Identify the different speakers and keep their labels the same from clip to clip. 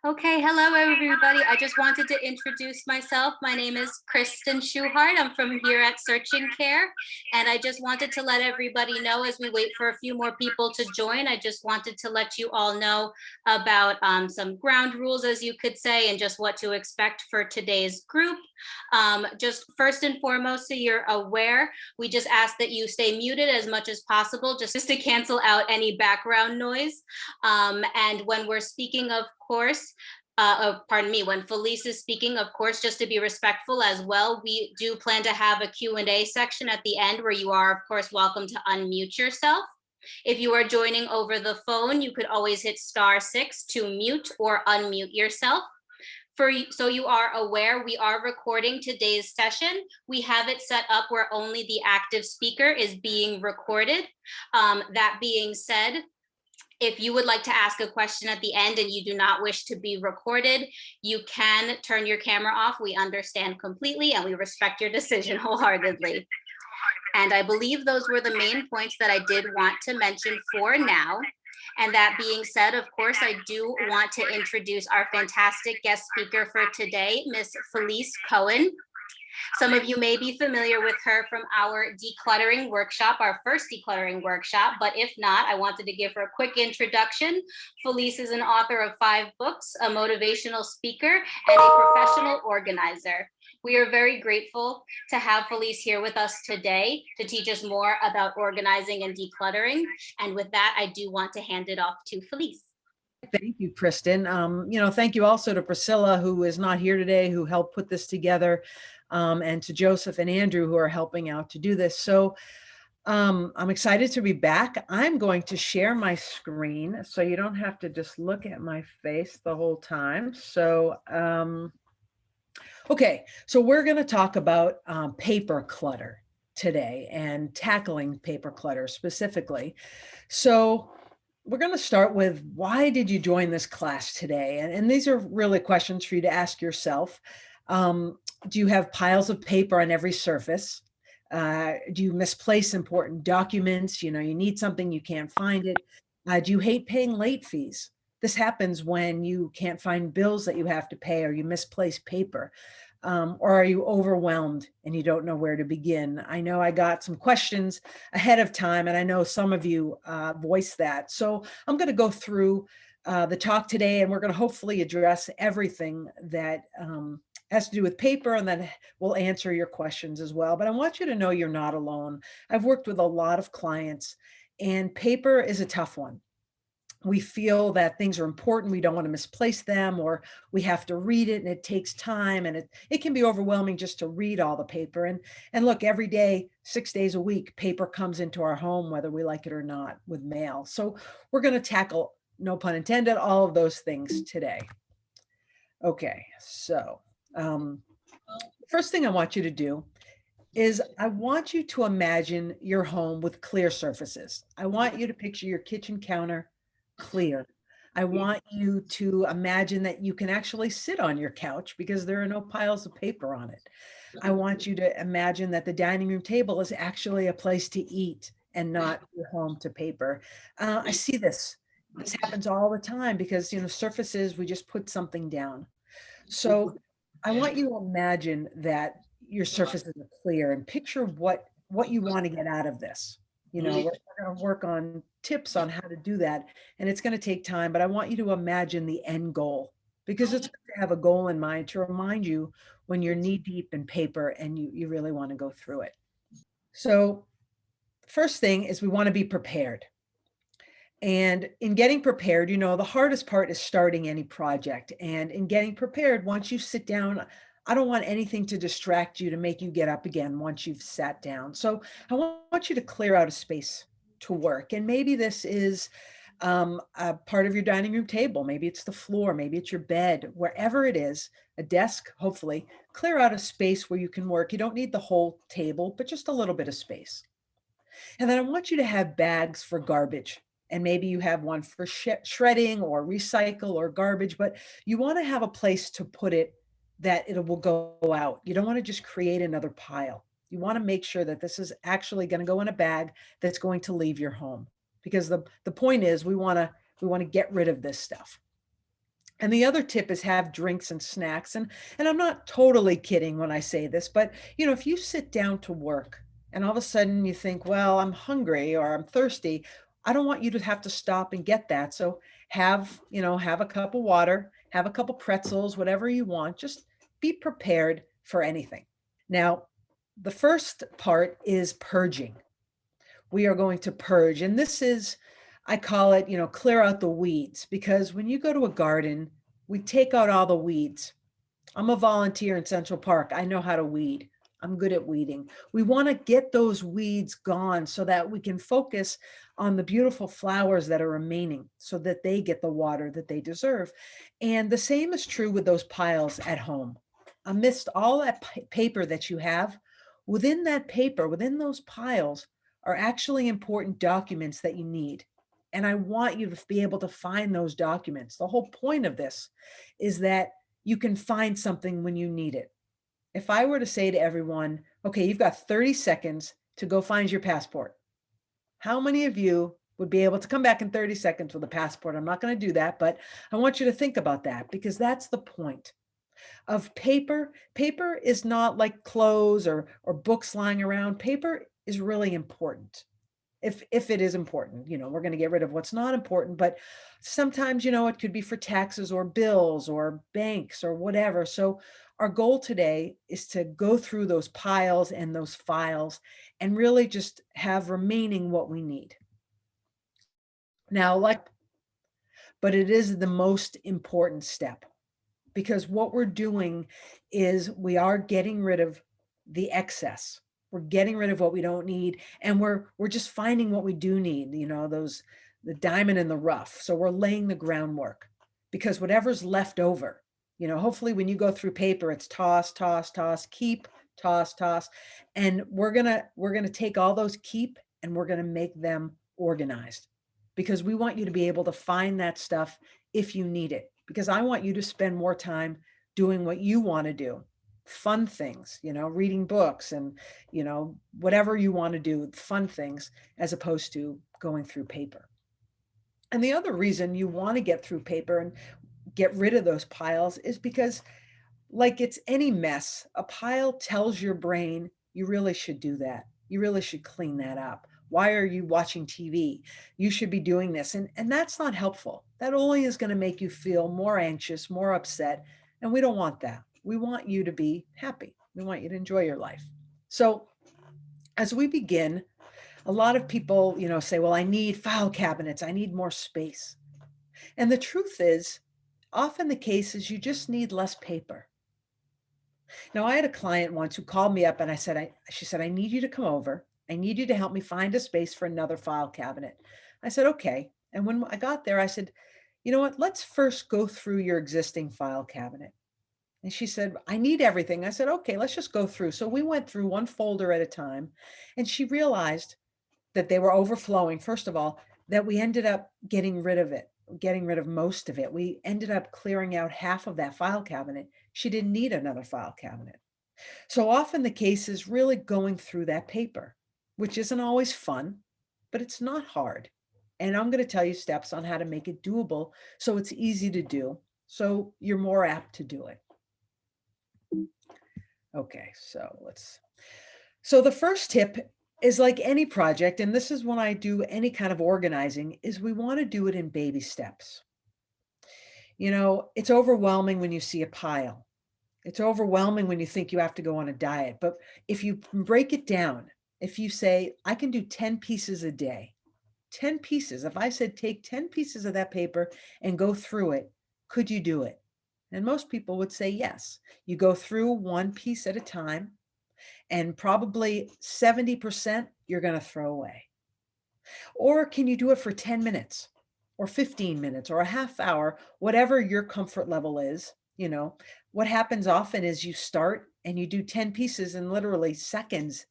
Speaker 1: Okay, hello everybody. I just wanted to introduce myself. My name is Kristen Schuhart. I'm from here at Searching Care, and I just wanted to let everybody know as we wait for a few more people to join. I just wanted to let you all know about some ground rules, as you could say, and just what to expect for today's group. Just first and foremost, so you're aware, we just ask that you stay muted as much as possible, just to cancel out any background noise. And when we're speaking, of course, pardon me, when Felice is speaking, of course, just to be respectful as well, we do plan to have a Q&A section at the end where you are, of course, welcome to unmute yourself. If you are joining over the phone, you could always hit *6 to mute or unmute yourself. So you are aware, we are recording today's session. We have it set up where only the active speaker is being recorded. That being said, if you would like to ask a question at the end and you do not wish to be recorded, you can turn your camera off. We understand completely and we respect your decision wholeheartedly. And I believe those were the main points that I did want to mention for now. And that being said, of course, I do want to introduce our fantastic guest speaker for today, Miss Felice Cohen. Some of you may be familiar with her from our decluttering workshop, our first decluttering workshop, but if not, I wanted to give her a quick introduction. Felice is an author of 5 books, a motivational speaker, and a professional organizer. We are very grateful to have Felice here with us today to teach us more about organizing and decluttering. And with that, I do want to hand it off to Felice.
Speaker 2: Thank you, Kristen. Thank you also to Priscilla, who is not here today, who helped put this together, and to Joseph and Andrew, who are helping out to do this. So I'm excited to be back. I'm going to share my screen so you don't have to just look at my face the whole time. So, okay, so we're going to talk about paper clutter today and tackling paper clutter specifically. So we're going to start with, why did you join this class today? And these are really questions for you to ask yourself. Do you have piles of paper on every surface? Do you misplace important documents? You need something, you can't find it. Do you hate paying late fees? This happens when you can't find bills that you have to pay, or you misplace paper. Or are you overwhelmed and you don't know where to begin? I know I got some questions ahead of time, and I know some of you voiced that. So I'm going to go through the talk today, and we're going to hopefully address everything that has to do with paper, and then we'll answer your questions as well. But I want you to know you're not alone. I've worked with a lot of clients, and paper is a tough one. We feel that things are important, we don't want to misplace them, or we have to read it and it takes time, and it can be overwhelming just to read all the paper. And look, every day, 6 days a week, paper comes into our home, whether we like it or not, with mail. So we're going to tackle, no pun intended, all of those things today. Okay, so first thing I want you to do is I want you to imagine your home with clear surfaces. I want you to picture your kitchen counter clear. I want you to imagine that you can actually sit on your couch because there are no piles of paper on it. I want you to imagine that the dining room table is actually a place to eat and not your home to paper. I see this. This happens all the time because, surfaces, we just put something down. So I want you to imagine that your surfaces are clear and picture what you want to get out of this. We're going to work on tips on how to do that, and it's going to take time, but I want you to imagine the end goal, because it's good to have a goal in mind to remind you when you're knee deep in paper and you really want to go through it. So first thing is, we want to be prepared. And in getting prepared, the hardest part is starting any project. And in getting prepared, once you sit down, I don't want anything to distract you to make you get up again once you've sat down. So I want you to clear out a space to work. And maybe this is a part of your dining room table. Maybe it's the floor. Maybe it's your bed. Wherever it is, a desk, hopefully, clear out a space where you can work. You don't need the whole table, but just a little bit of space. And then I want you to have bags for garbage. And maybe you have one for shredding or recycle or garbage, but you want to have a place to put it that it will go out. You don't want to just create another pile. You want to make sure that this is actually going to go in a bag that's going to leave your home, because the point is, we want to get rid of this stuff. And the other tip is have drinks and snacks. And I'm not totally kidding when I say this, but if you sit down to work and all of a sudden you think, well, I'm hungry or I'm thirsty, I don't want you to have to stop and get that. So have a cup of water, have a couple pretzels, whatever you want. Just be prepared for anything. Now, the first part is purging. We are going to purge. And this is, I call it, clear out the weeds, because when you go to a garden, we take out all the weeds. I'm a volunteer in Central Park. I know how to weed. I'm good at weeding. We want to get those weeds gone so that we can focus on the beautiful flowers that are remaining so that they get the water that they deserve. And the same is true with those piles at home. Amidst all that paper that you have, within that paper, within those piles, are actually important documents that you need. And I want you to be able to find those documents. The whole point of this is that you can find something when you need it. If I were to say to everyone, okay, you've got 30 seconds to go find your passport, how many of you would be able to come back in 30 seconds with a passport? I'm not going to do that, but I want you to think about that, because that's the point of paper. Paper is not like clothes or books lying around. Paper is really important. If it is important, we're going to get rid of what's not important, but sometimes, it could be for taxes or bills or banks or whatever. So our goal today is to go through those piles and those files and really just have remaining what we need. Now, but it is the most important step, because what we're doing is we are getting rid of the excess. We're getting rid of what we don't need, and we're just finding what we do need, the diamond in the rough. So we're laying the groundwork, because whatever's left over, hopefully when you go through paper, it's toss, toss, toss, keep, toss, toss. And we're gonna take all those keep and we're gonna make them organized, because we want you to be able to find that stuff if you need it, because I want you to spend more time doing what you want to do, fun things, reading books and, whatever you want to do, fun things, as opposed to going through paper. And the other reason you want to get through paper and get rid of those piles is because, like it's any mess, a pile tells your brain you really should do that. You really should clean that up. Why are you watching TV? You should be doing this. And that's not helpful. That only is going to make you feel more anxious, more upset. And we don't want that. We want you to be happy. We want you to enjoy your life. So as we begin, a lot of people, say, well, I need file cabinets. I need more space. And the truth is, often the case is you just need less paper. Now, I had a client once who called me up and she said, I need you to come over. I need you to help me find a space for another file cabinet. I said, okay. And when I got there, I said, you know what, let's first go through your existing file cabinet. And she said, I need everything. I said, okay, let's just go through. So we went through one folder at a time, and she realized that they were overflowing. First of all, that we ended up getting rid of most of it. We ended up clearing out half of that file cabinet. She didn't need another file cabinet. So often the case is really going through that paper, which isn't always fun, but it's not hard. And I'm going to tell you steps on how to make it doable so it's easy to do, so you're more apt to do it. Okay, so the first tip is, like any project, and this is when I do any kind of organizing, is we want to do it in baby steps. It's overwhelming when you see a pile. It's overwhelming when you think you have to go on a diet. But if you break it down, if you say, I can do 10 pieces a day, 10 pieces, if I said take 10 pieces of that paper and go through it, could you do it? And most people would say yes. You go through one piece at a time, and probably 70% you're going to throw away. Or can you do it for 10 minutes or 15 minutes or a half hour, whatever your comfort level is? What happens often is you start and you do 10 pieces in literally seconds,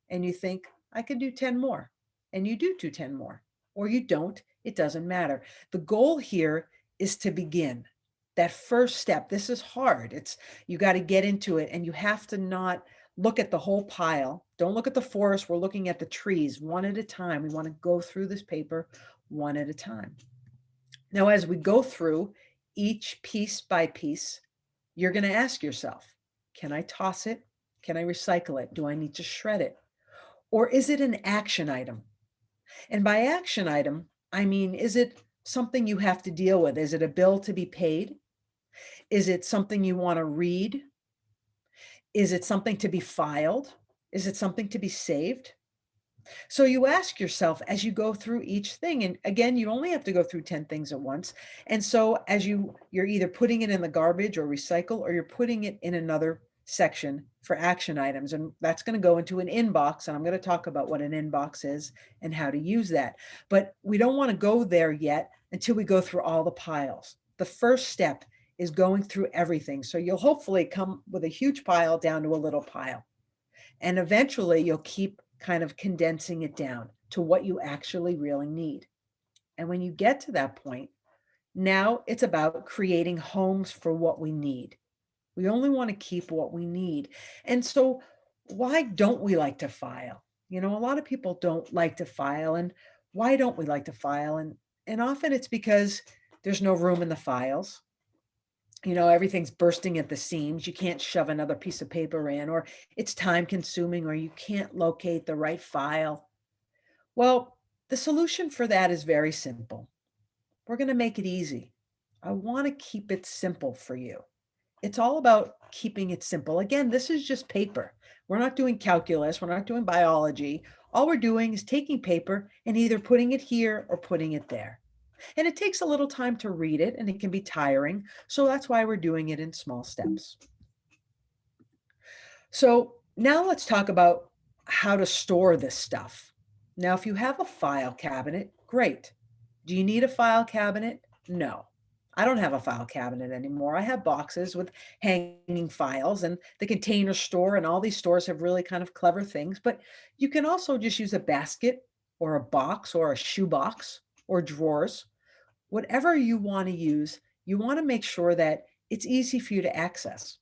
Speaker 2: and you think, I could do 10 more. And you do 10 more, or you don't. It doesn't matter. The goal here is to begin. That first step, this is hard. You got to get into it, and you have to not look at the whole pile. Don't look at the forest. We're looking at the trees one at a time. We want to go through this paper one at a time. Now, as we go through, each piece by piece, you're going to ask yourself, can I toss it? Can I recycle it? Do I need to shred it? Or is it an action item? And by action item, I mean, is it something you have to deal with? Is it a bill to be paid? Is it something you want to read? Is it something to be filed? Is it something to be saved? So you ask yourself as you go through each thing, and again, you only have to go through 10 things at once. And so as you're either putting it in the garbage or recycle, or you're putting it in another section for action items. And that's going to go into an inbox. And I'm going to talk about what an inbox is and how to use that. But we don't want to go there yet until we go through all the piles. The first step is going through everything. So you'll hopefully come with a huge pile down to a little pile. And eventually you'll keep kind of condensing it down to what you actually really need. And when you get to that point, now it's about creating homes for what we need. We only want to keep what we need. And so why don't we like to file? You know, a lot of people don't like to file. And why don't we like to file? And often it's because there's no room in the files. You know, everything's bursting at the seams. You can't shove another piece of paper in, or it's time consuming, or you can't locate the right file. Well, the solution for that is very simple. We're going to make it easy. I want to keep it simple for you. It's all about keeping it simple. Again, this is just paper. We're not doing calculus. We're not doing biology. All we're doing is taking paper and either putting it here or putting it there. And it takes a little time to read it and it can be tiring. So that's why we're doing it in small steps. So now let's talk about how to store this stuff. Now, if you have a file cabinet, great. Do you need a file cabinet? No. I don't have a file cabinet anymore. I have boxes with hanging files and the Container Store, and all these stores have really kind of clever things. But you can also just use a basket or a box or a shoebox or drawers. Whatever you want to use, you want to make sure that it's easy for you to access.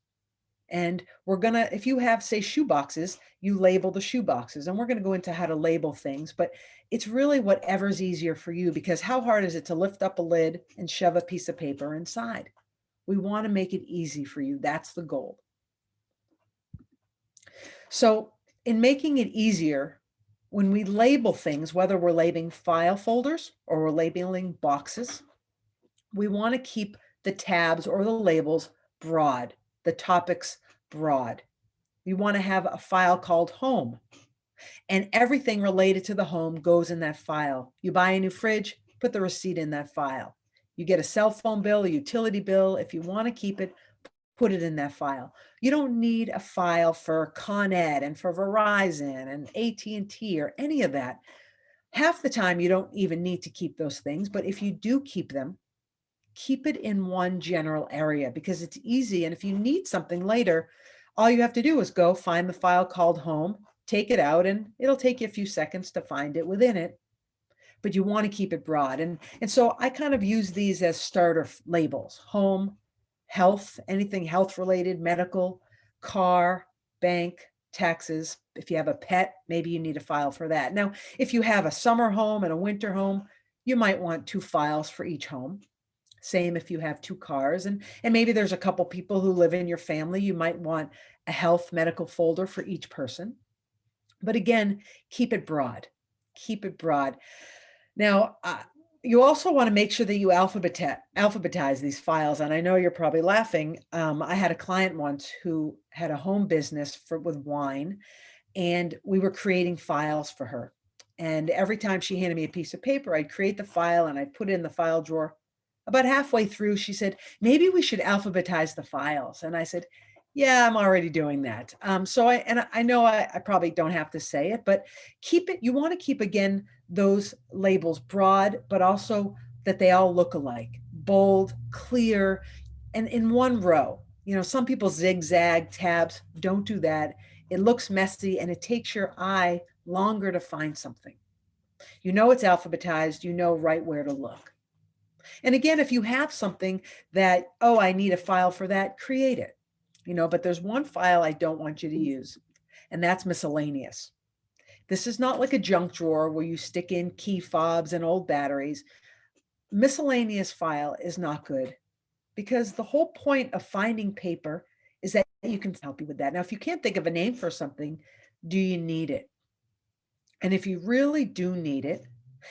Speaker 2: And we're going to, if you have, say, shoe boxes, you label the shoe boxes. And we're going to go into how to label things, but it's really whatever's easier for you, because how hard is it to lift up a lid and shove a piece of paper inside? We want to make it easy for you. That's the goal. So in making it easier, when we label things, whether we're labeling file folders or we're labeling boxes, we want to keep the tabs or the labels broad, the topics broad. We want to have a file called home, and everything related to the home goes in that file. You buy a new fridge, put the receipt in that file. You get a cell phone bill, a utility bill. If you want to keep it, put it in that file. You don't need a file for Con Ed and for Verizon and AT&T or any of that. Half the time, you don't even need to keep those things. But if you do keep them, keep it in one general area because it's easy. And if you need something later, all you have to do is go find the file called home, take it out, and it'll take you a few seconds to find it within it. But you want to keep it broad. And so I kind of use these as starter labels: home, health, anything health related, medical, car, bank, taxes. If you have a pet, maybe you need a file for that. Now, if you have a summer home and a winter home, you might want 2 files for each home. Same if you have 2 cars, and maybe there's a couple people who live in your family. You might want a health medical folder for each person. But again, keep it broad. Keep it broad. Now, you also want to make sure that you alphabetize these files. And I know you're probably laughing. I had a client once who had a home business with wine, and we were creating files for her. And every time she handed me a piece of paper, I'd create the file and I'd put it in the file drawer. About halfway through, she said, maybe we should alphabetize the files. And I said, yeah, I'm already doing that. So I know I probably don't have to say it, but keep it. You want to keep, again, those labels broad, but also that they all look alike, bold, clear, and in one row. You know, some people zigzag tabs. Don't do that. It looks messy and it takes your eye longer to find something. You know it's alphabetized, you know right where to look. And again, if you have something that, oh, I need a file for that, create it. You know, but there's one file I don't want you to use, and that's miscellaneous. This is not like a junk drawer where you stick in key fobs and old batteries. Miscellaneous file is not good. because the whole point of finding paper is that you can help you with that. Now, if you can't think of a name for something, do you need it? And if you really do need it,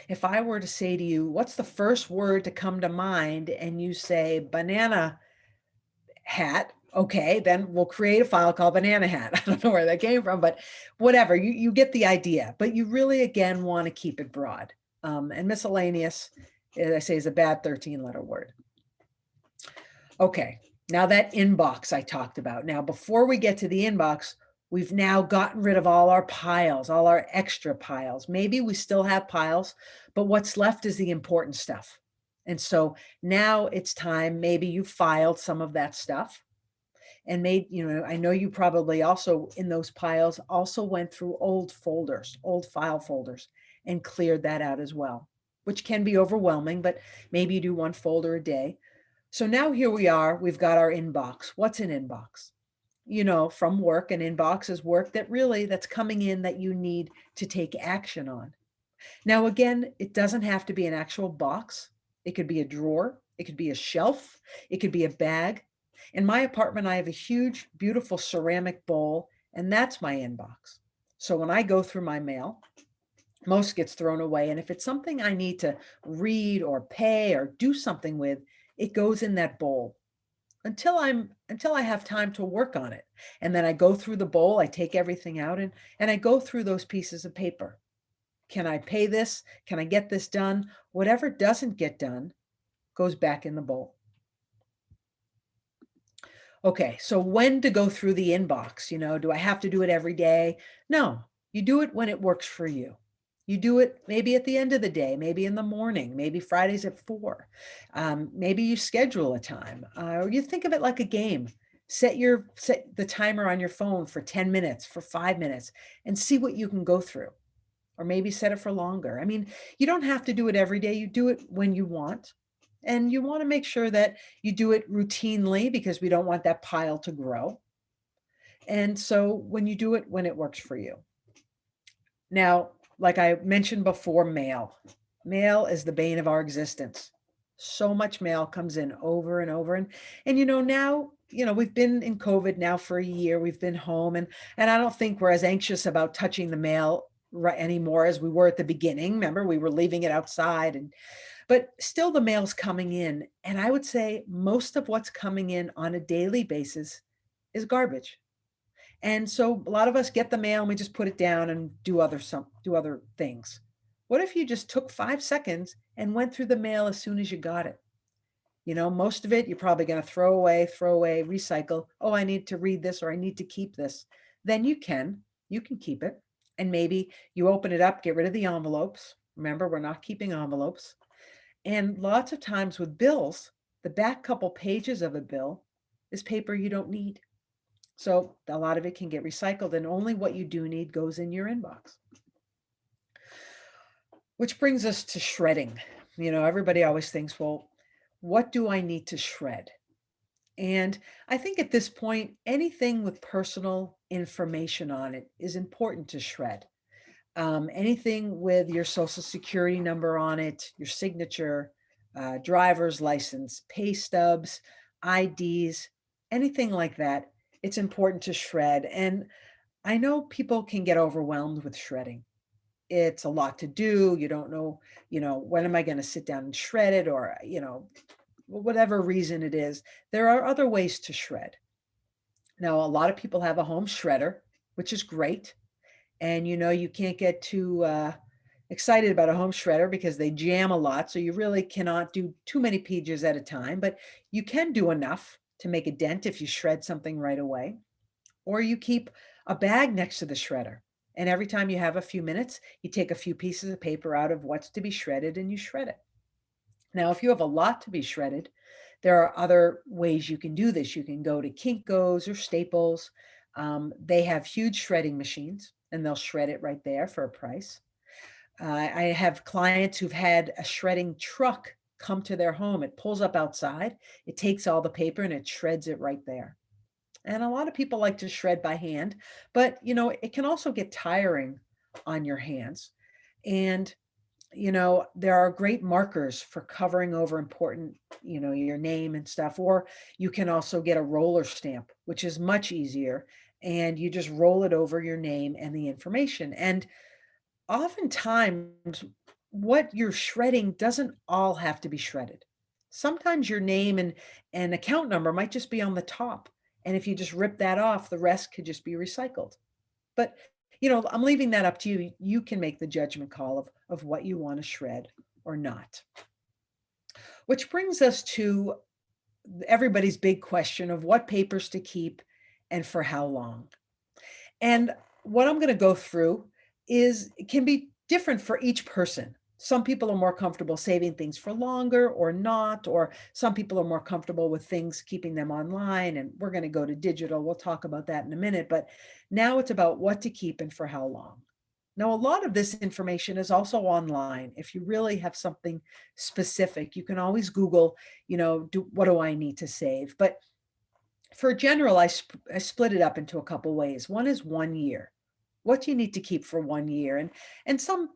Speaker 2: if I were to say to you, what's the first word to come to mind? And you say banana hat, okay, then we'll create a file called banana hat. I don't know where that came from, but whatever, you get the idea. But you really, again, want to keep it broad. And miscellaneous, as I say, is a bad 13-letter word. Okay, now that inbox I talked about. Now, before we get to the inbox, we've now gotten rid of all our piles, all our extra piles. Maybe we still have piles, but what's left is the important stuff. And so now it's time, maybe you filed some of that stuff and made, I know you probably also in those piles also went through old folders, old file folders, and cleared that out as well, which can be overwhelming, but maybe you do one folder a day. So now here we are, we've got our inbox. What's an inbox? From work, an inbox is work that's coming in that you need to take action on. Now, again, it doesn't have to be an actual box. It could be a drawer. It could be a shelf. It could be a bag. In my apartment, I have a huge, beautiful ceramic bowl, and that's my inbox. So when I go through my mail, most gets thrown away. And if it's something I need to read or pay or do something with, it goes in that bowl until I have time to work on it. And then I go through the bowl, I take everything out and I go through those pieces of paper. Can I pay this? Can I get this done? Whatever doesn't get done goes back in the bowl. Okay, so when to go through the inbox? Do I have to do it every day? No, you do it when it works for you. You do it maybe at the end of the day, maybe in the morning, maybe Fridays at 4. Maybe you schedule a time, or you think of it like a game. Set the timer on your phone for 10 minutes, for 5 minutes, and see what you can go through. Or maybe set it for longer. I mean, you don't have to do it every day. You do it when you want. And you want to make sure that you do it routinely because we don't want that pile to grow. And so when you do it when it works for you. Now, like I mentioned before, mail. Mail is the bane of our existence. So much mail comes in over and over. And now, we've been in COVID now for a year. We've been home and I don't think we're as anxious about touching the mail right anymore as we were at the beginning. Remember, we were leaving it outside but still the mail's coming in. And I would say most of what's coming in on a daily basis is garbage. And so a lot of us get the mail and we just put it down and do other things. What if you just took 5 seconds and went through the mail as soon as you got it? Most of it you're probably going to throw away, recycle. Oh, I need to read this or I need to keep this. Then you can keep it. And maybe you open it up, get rid of the envelopes. Remember, we're not keeping envelopes. And lots of times with bills, the back couple pages of a bill is paper you don't need. So a lot of it can get recycled and only what you do need goes in your inbox. Which brings us to shredding. Everybody always thinks, well, what do I need to shred? And I think at this point, anything with personal information on it is important to shred. Anything with your social security number on it, your signature, driver's license, pay stubs, IDs, anything like that, it's important to shred. And I know people can get overwhelmed with shredding. It's a lot to do. You don't know, when am I going to sit down and shred it or, whatever reason it is. There are other ways to shred. Now, a lot of people have a home shredder, which is great. And you can't get too excited about a home shredder because they jam a lot. So you really cannot do too many pages at a time, but you can do enough to make a dent if you shred something right away. Or you keep a bag next to the shredder. And every time you have a few minutes, you take a few pieces of paper out of what's to be shredded and you shred it. Now, if you have a lot to be shredded, there are other ways you can do this. You can go to Kinko's or Staples. They have huge shredding machines and they'll shred it right there for a price. I have clients who've had a shredding truck come to their home. It pulls up outside, it takes all the paper and it shreds it right there. And a lot of people like to shred by hand, but it can also get tiring on your hands. And there are great markers for covering over important, your name and stuff, or you can also get a roller stamp, which is much easier. And you just roll it over your name and the information. And oftentimes, what you're shredding doesn't all have to be shredded. Sometimes your name and account number might just be on the top. And if you just rip that off, the rest could just be recycled. But, I'm leaving that up to you. You can make the judgment call of what you want to shred or not. Which brings us to everybody's big question of what papers to keep and for how long. And what I'm going to go through can be different for each person. Some people are more comfortable saving things for longer or not, or some people are more comfortable with things, keeping them online. And we're going to go to digital. We'll talk about that in a minute. But now it's about what to keep and for how long. Now, a lot of this information is also online. If you really have something specific, you can always Google, what do I need to save? But for general, I split it up into a couple ways. One is 1 year. What do you need to keep for 1 year? And some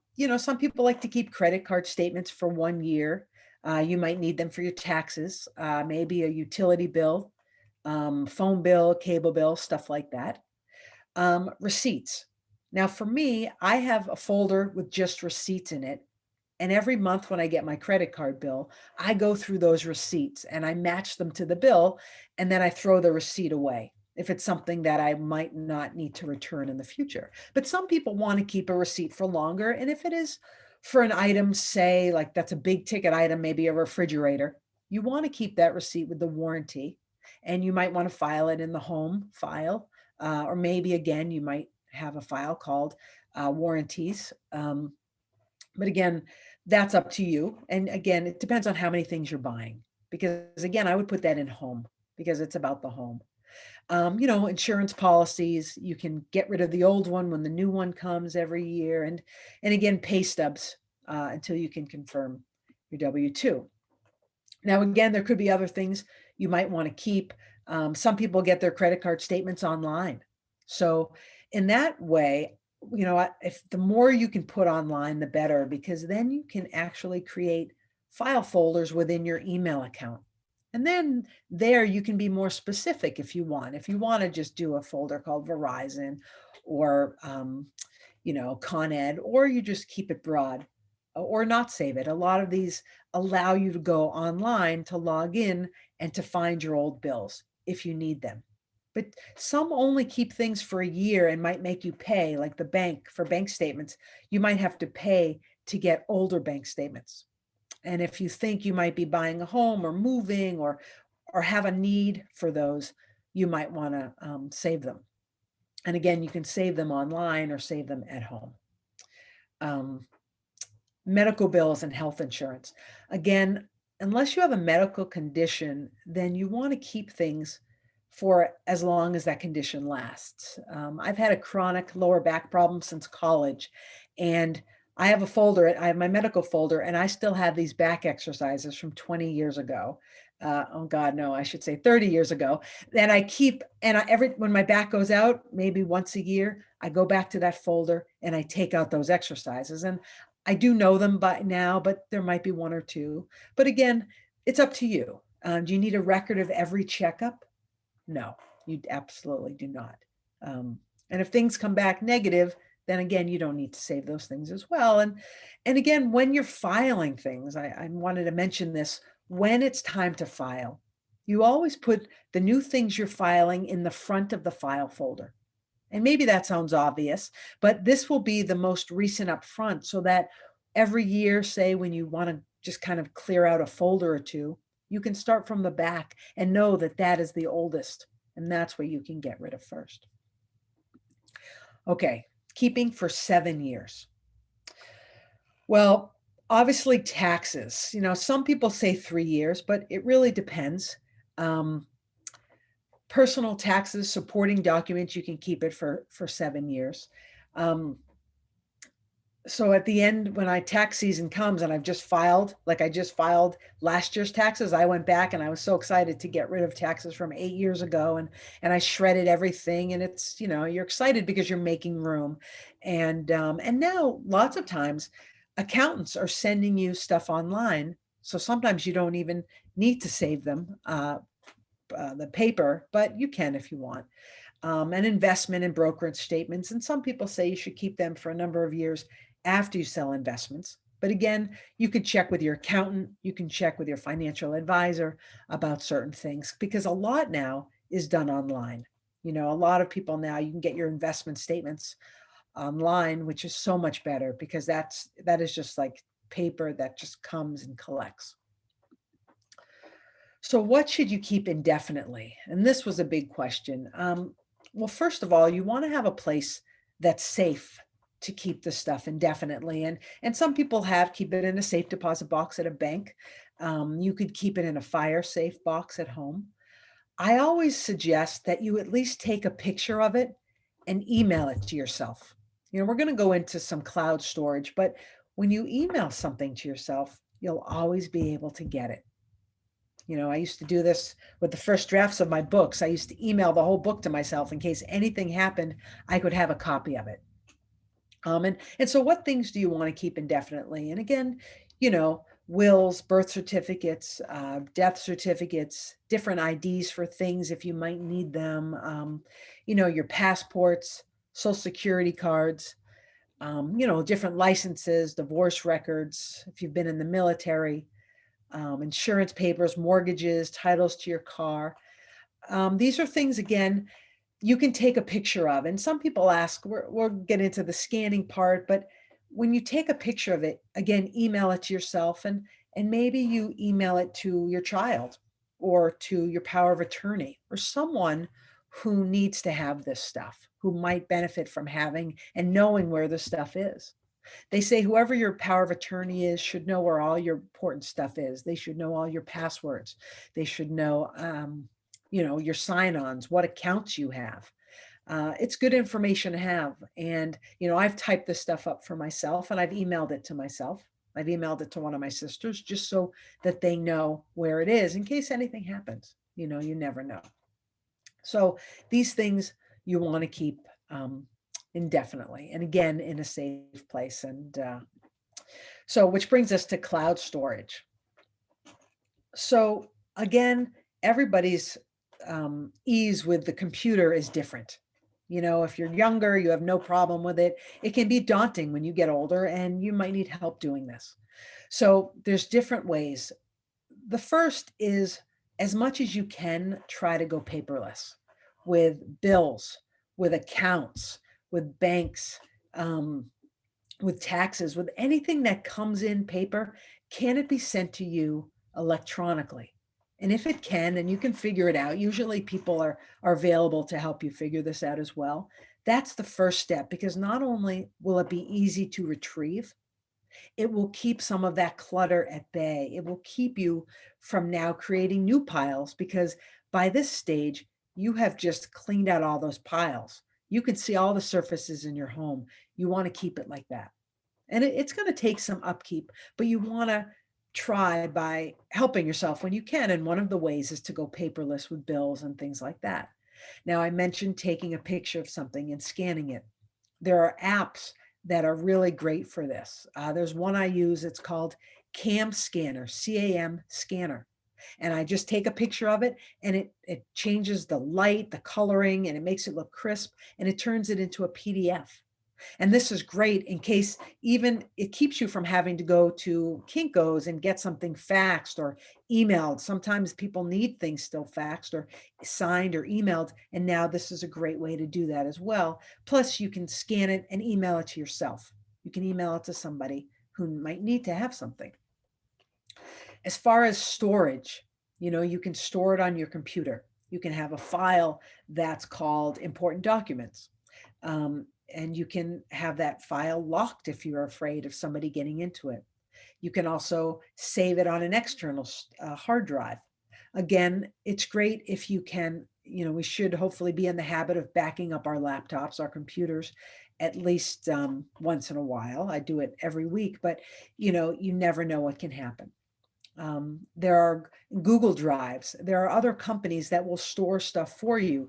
Speaker 2: people like to keep credit card statements for 1 year. You might need them for your taxes, maybe a utility bill, phone bill, cable bill, stuff like that. Receipts. Now, for me, I have a folder with just receipts in it. And every month when I get my credit card bill, I go through those receipts and I match them to the bill, and then I throw the receipt away if it's something that I might not need to return in the future. But some people want to keep a receipt for longer. And if it is for an item, say, like that's a big ticket item, maybe a refrigerator, you want to keep that receipt with the warranty. And you might want to file it in the home file. Or maybe again, you might have a file called warranties. But again, that's up to you. And again, it depends on how many things you're buying. Because again, I would put that in home because it's about the home. Insurance policies, you can get rid of the old one when the new one comes every year. And again, pay stubs until you can confirm your W-2. Now, again, there could be other things you might want to keep. Some people get their credit card statements online. So in that way, if the more you can put online, the better, because then you can actually create file folders within your email account. And then there you can be more specific if you want. If you want to just do a folder called Verizon or, Con Ed, or you just keep it broad or not save it. A lot of these allow you to go online to log in and to find your old bills if you need them. But some only keep things for a year and might make you pay, like the bank for bank statements. You might have to pay to get older bank statements. And if you think you might be buying a home or moving or have a need for those, you might want to save them. And again, you can save them online or save them at home. Medical bills and health insurance. Again, unless you have a medical condition, then you want to keep things for as long as that condition lasts. I've had a chronic lower back problem since college, and I have a folder, I have my medical folder, and I still have these back exercises from 20 years ago. Oh God, no, I should say 30 years ago. Then I keep, and when my back goes out, maybe once a year, I go back to that folder and I take out those exercises. And I do know them by now, but there might be one or two. But again, it's up to you. Do you need a record of every checkup? No, you absolutely do not. And if things come back negative, then again, you don't need to save those things as well. And again, when you're filing things, I wanted to mention this, when it's time to file, you always put the new things you're filing in the front of the file folder. And maybe that sounds obvious, but this will be the most recent up front so that every year, say when you want to just kind of clear out a folder or two, you can start from the back and know that that is the oldest. And that's what you can get rid of first. Okay, keeping for 7 years. Well, obviously taxes. Some people say 3 years, but it really depends. Personal taxes, supporting documents, you can keep it for 7 years. So at the end, when tax season comes and I've just filed, like I just filed last year's taxes, I went back and I was so excited to get rid of taxes from 8 years ago. And I shredded everything, and it's, you're excited because you're making room. And now lots of times Accountants are sending you stuff online. So sometimes you don't even need to save them, the paper, but you can if you want. An investment in brokerage statements. And some people say you should keep them for a number of years after you sell investments. But again, you could check with your accountant, you can check with your financial advisor about certain things because a lot now is done online. A lot of people now, you can get your investment statements online, which is so much better because that is just like paper that just comes and collects. So what should you keep indefinitely? And this was a big question. Well, first of all, you want to have a place that's safe to keep the stuff indefinitely. And some people keep it in a safe deposit box at a bank. You could keep it in a fire safe box at home. I always suggest that you at least take a picture of it and email it to yourself. We're going to go into some cloud storage, but when you email something to yourself, you'll always be able to get it. I used to do this with the first drafts of my books. I used to email the whole book to myself in case anything happened, I could have a copy of it. And so what things do you want to keep indefinitely? And again, wills, birth certificates, death certificates, different IDs for things if you might need them, your passports, social security cards, different licenses, divorce records, if you've been in the military, insurance papers, mortgages, titles to your car. These are things, again, you can take a picture of. And some people ask, we'll get into the scanning part, but when you take a picture of it, again, email it to yourself and maybe you email it to your child or to your power of attorney or someone who needs to have this stuff, who might benefit from having and knowing where the stuff is. They say whoever your power of attorney is should know where all your important stuff is. They should know all your passwords. They should know, your sign-ons, what accounts you have. It's good information to have. And, I've typed this stuff up for myself and I've emailed it to myself. I've emailed it to one of my sisters just so that they know where it is in case anything happens. You never know. So these things you want to keep indefinitely, and again, in a safe place. And so, which brings us to cloud storage. So again, everybody's ease with the computer is different. If you're younger, you have no problem with it. It can be daunting when you get older and you might need help doing this. So there's different ways. The first is, as much as you can, try to go paperless with bills, with accounts, with banks, with taxes, with anything that comes in paper. Can it be sent to you electronically? And if it can, and you can figure it out, usually people are available to help you figure this out as well. That's the first step, because not only will it be easy to retrieve, it will keep some of that clutter at bay. It will keep you from now creating new piles, because by this stage, you have just cleaned out all those piles. You can see all the surfaces in your home. You want to keep it like that. And it's going to take some upkeep, but you want to try by helping yourself when you can. And one of the ways is to go paperless with bills and things like that. Now, I mentioned taking a picture of something and scanning it. There are apps that are really great for this. There's one I use, it's called CAM Scanner, CAM Scanner. And I just take a picture of it and it changes the light, the coloring, and it makes it look crisp, and it turns it into a PDF. And this is great in case even it keeps you from having to go to Kinko's and get something faxed or emailed. Sometimes people need things still faxed or signed or emailed. And now this is a great way to do that as well. Plus, you can scan it and email it to yourself. You can email it to somebody who might need to have something. As far as storage, you can store it on your computer. You can have a file that's called important documents. And you can have that file locked if you're afraid of somebody getting into it. You can also save it on an external hard drive. Again, it's great if you can, we should hopefully be in the habit of backing up our laptops, our computers, at least once in a while. I do it every week, but you never know what can happen. There are Google Drives. There are other companies that will store stuff for you,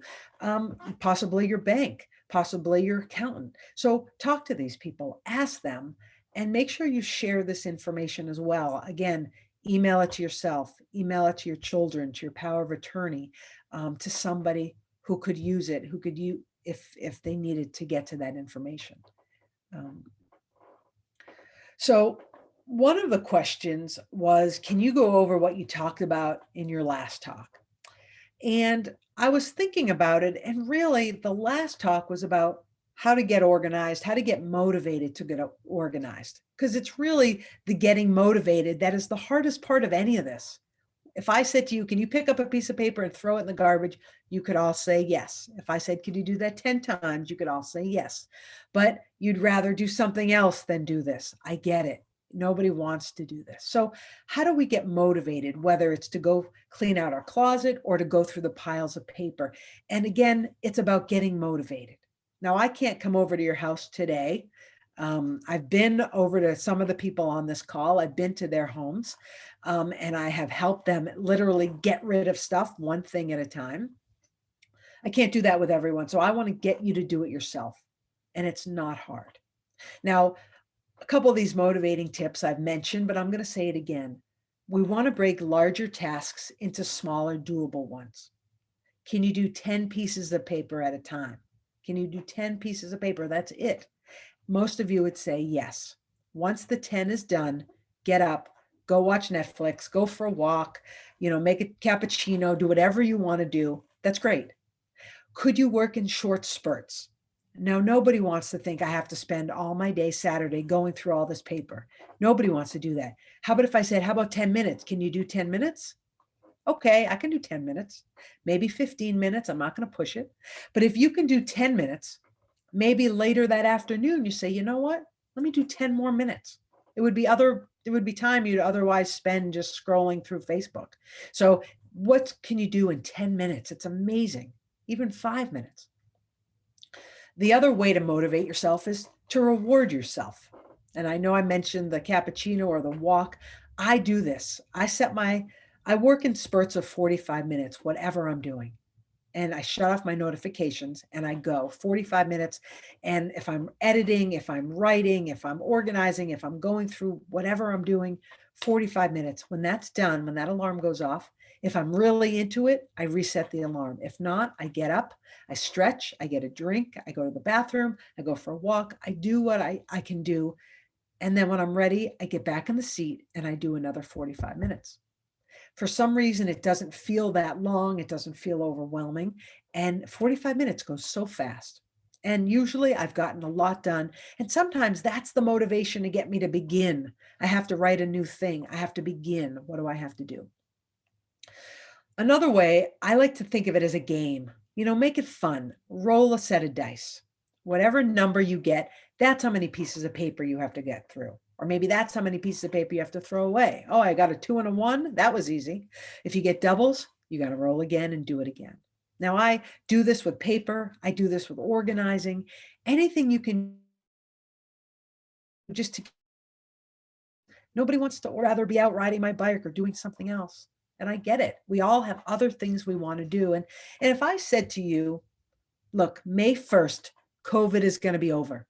Speaker 2: possibly your bank, possibly your accountant. So talk to these people, ask them, And make sure you share this information as well. Again, email it to yourself, email it to your children, to your power of attorney, to somebody who could use it, who could use if they needed to get to that information. Um, so one of the questions was, can you go over what you talked about in your last talk? And I was thinking about it, and really the last talk was about how to get organized, how to get motivated to get organized. Because it's really the getting motivated that is the hardest part of any of this. If I said to you, can you pick up a piece of paper and throw it in the garbage? You could all say yes. If I said, could you do that 10 times? You could all say yes. But you'd rather do something else than do this. I get it. Nobody wants to do this. So how do we get motivated, whether it's to go clean out our closet or to go through the piles of paper? And again, it's about getting motivated. Now, I can't come over to your house today. I've been over to some of the people on this call. I've been to their homes, and I have helped them literally get rid of stuff one thing at a time. I can't do that with everyone. So I want to get you to do it yourself. And it's not hard. Now, a couple of these motivating tips I've mentioned, but I'm going to say it again. We want to break larger tasks into smaller, doable ones. Can you do 10 pieces of paper at a time? Can you do 10 pieces of paper? That's it. Most of you would say yes. Once the 10 is done, get up, go watch Netflix, go for a walk, make a cappuccino, do whatever you want to do. That's great. Could you work in short spurts? Now, nobody wants to think I have to spend all my day Saturday going through all this paper. Nobody wants to do that. How about if I said, how about 10 minutes? Can you do 10 minutes? Okay, I can do 10 minutes, maybe 15 minutes. I'm not going to push it. But if you can do 10 minutes, maybe later that afternoon, you say, you know what? Let me do 10 more minutes. It would be time you'd otherwise spend just scrolling through Facebook. So what can you do in 10 minutes? It's amazing. Even 5 minutes. The other way to motivate yourself is to reward yourself. And I know I mentioned the cappuccino or the walk. I do this. I work in spurts of 45 minutes, whatever I'm doing. And I shut off my notifications and I go 45 minutes. And if I'm editing, if I'm writing, if I'm organizing, if I'm going through whatever I'm doing, 45 minutes. When that's done, when that alarm goes off, if I'm really into it, I reset the alarm. If not, I get up, I stretch, I get a drink, I go to the bathroom, I go for a walk, I do what I can do. And then when I'm ready, I get back in the seat and I do another 45 minutes. For some reason, it doesn't feel that long. It doesn't feel overwhelming. And 45 minutes goes so fast. And usually I've gotten a lot done. And sometimes that's the motivation to get me to begin. I have to write a new thing. I have to begin. What do I have to do? Another way, I like to think of it as a game. Make it fun. Roll a set of dice. Whatever number you get, that's how many pieces of paper you have to get through. Or maybe that's how many pieces of paper you have to throw away. Oh, I got a 2 and a 1. That was easy. If you get doubles, you got to roll again and do it again. Now, I do this with paper. I do this with organizing. Anything you can just to, nobody wants to rather be out riding my bike or doing something else. And I get it. We all have other things we want to do. And if I said to you, look, May 1st, COVID is going to be over.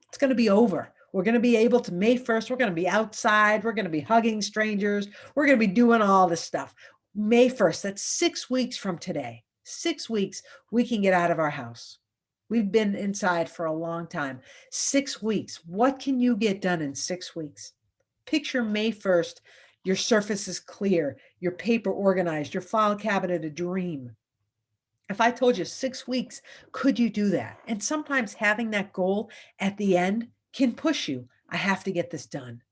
Speaker 2: It's going to be over. We're going to be able to, May 1st, we're going to be outside. We're going to be hugging strangers. We're going to be doing all this stuff. May 1st, that's 6 weeks from today. 6 weeks, we can get out of our house. We've been inside for a long time. 6 weeks. What can you get done in 6 weeks? Picture May 1st, your surface is clear, your paper organized, your file cabinet a dream. If I told you 6 weeks, could you do that? And sometimes having that goal at the end can push you. I have to get this done.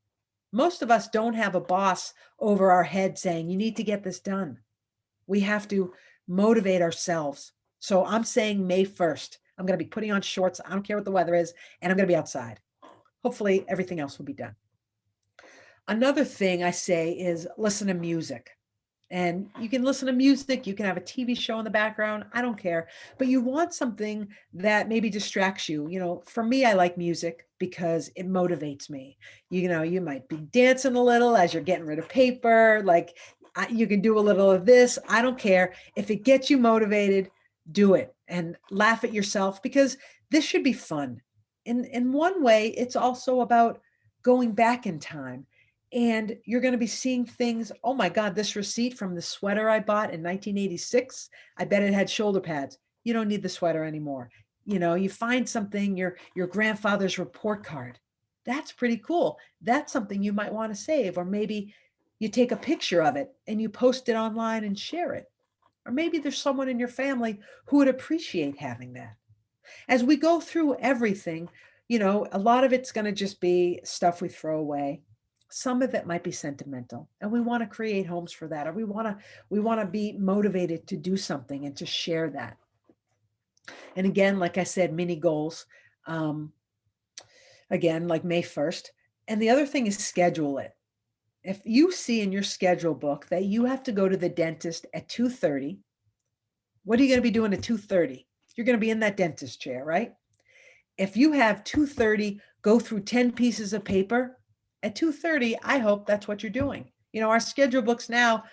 Speaker 2: Most of us don't have a boss over our head saying, you need to get this done. We have to motivate ourselves. So I'm saying May 1st, I'm going to be putting on shorts. I don't care what the weather is, and I'm going to be outside. Hopefully everything else will be done. Another thing I say is listen to music. And you can listen to music, you can have a TV show in the background, I don't care. But you want something that maybe distracts you. For me, I like music because it motivates me. You might be dancing a little as you're getting rid of paper, like you can do a little of this. I don't care. If it gets you motivated, do it and laugh at yourself because this should be fun. In one way, it's also about going back in time, and you're going to be seeing things. Oh my God, this receipt from the sweater I bought in 1986, I bet it had shoulder pads. You don't need the sweater anymore. You find something, your grandfather's report card. That's pretty cool. That's something you might want to save, or maybe you take a picture of it and you post it online and share it. Or maybe there's someone in your family who would appreciate having that. As we go through everything, a lot of it's going to just be stuff we throw away. Some of it might be sentimental, and we want to create homes for that, or we want to be motivated to do something and to share that. And again, like I said, mini goals. Um, again, like May 1st. And the other thing is schedule it. If you see in your schedule book that you have to go to the dentist at 2:30, what are you going to be doing at 2:30? You're going to be in that dentist chair, right? If you have 2:30, go through 10 pieces of paper at 2:30, I hope that's what you're doing. Our schedule books now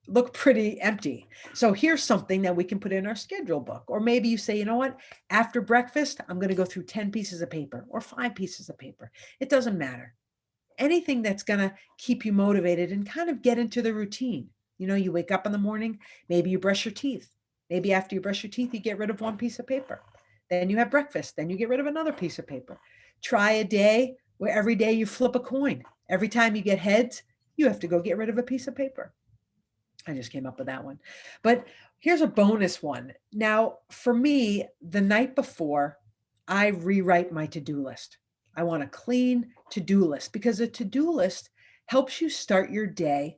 Speaker 2: look pretty empty. So here's something that we can put in our schedule book. Or maybe you say, you know what, after breakfast, I'm going to go through 10 pieces of paper or 5 pieces of paper. It doesn't matter. Anything that's going to keep you motivated and kind of get into the routine. You wake up in the morning, maybe you brush your teeth. Maybe after you brush your teeth, you get rid of one piece of paper. Then you have breakfast. Then you get rid of another piece of paper. Try a day where every day you flip a coin. Every time you get heads, you have to go get rid of a piece of paper. I just came up with that one. But here's a bonus one. Now, for me, the night before, I rewrite my to do list. I want a clean to do list because a to do list helps you start your day